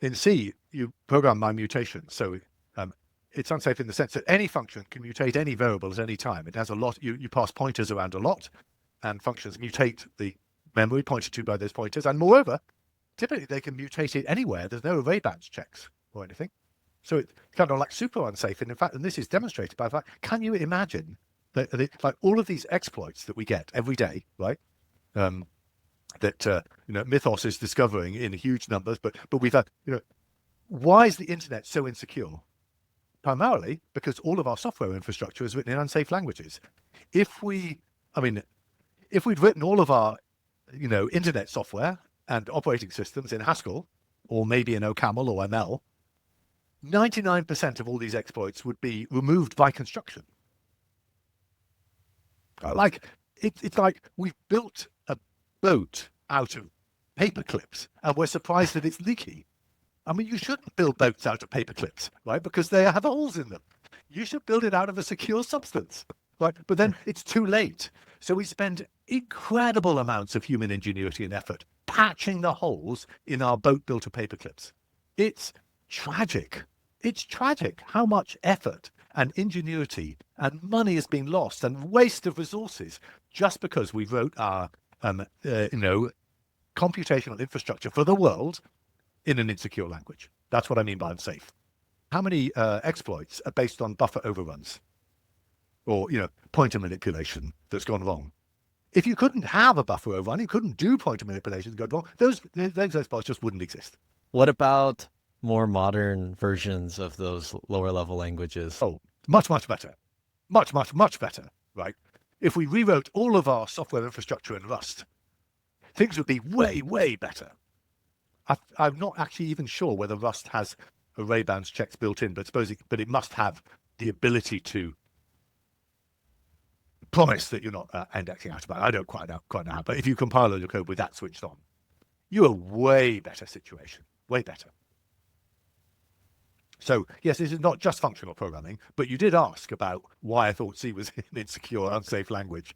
in C, you program by mutation. So it's unsafe in the sense that any function can mutate any variable at any time. It has a lot, you pass pointers around a lot, and functions mutate the memory pointed to by those pointers. And moreover, typically they can mutate it anywhere. There's no array bounds checks or anything. So it's kind of like super unsafe. And in fact, and this is demonstrated by the fact, can you imagine that like all of these exploits that we get every day, right? That Mythos is discovering in huge numbers, but we've had, why is the internet so insecure? Primarily because all of our software infrastructure is written in unsafe languages. If we'd written all of our, internet software and operating systems in Haskell, or maybe in OCaml or ML, 99% of all these exploits would be removed by construction. Like it's like we've built a boat out of paper clips, and we're surprised that it's leaky. I mean, you shouldn't build boats out of paper clips, right? Because they have holes in them. You should build it out of a secure substance, right? But then it's too late. So we spend incredible amounts of human ingenuity and effort patching the holes in our boat built of paper clips. It's tragic. It's tragic how much effort and ingenuity and money has been lost and waste of resources just because we wrote our, computational infrastructure for the world in an insecure language. That's what I mean by unsafe. How many exploits are based on buffer overruns or, pointer manipulation that's gone wrong? If you couldn't have a buffer overrun, you couldn't do pointer manipulation that go wrong, those exploits just wouldn't exist. What about more modern versions of those lower level languages? Oh, much, much better. Much, much, much better, right? If we rewrote all of our software infrastructure in Rust, things would be way, way better. I'm not actually even sure whether Rust has array bounds checks built in, but it must have the ability to promise that you're not indexing out of bounds. I don't quite know how, but if you compile all your code with that switched on, you're a way better situation, way better. So yes, this is not just functional programming, but you did ask about why I thought C was an insecure, unsafe language.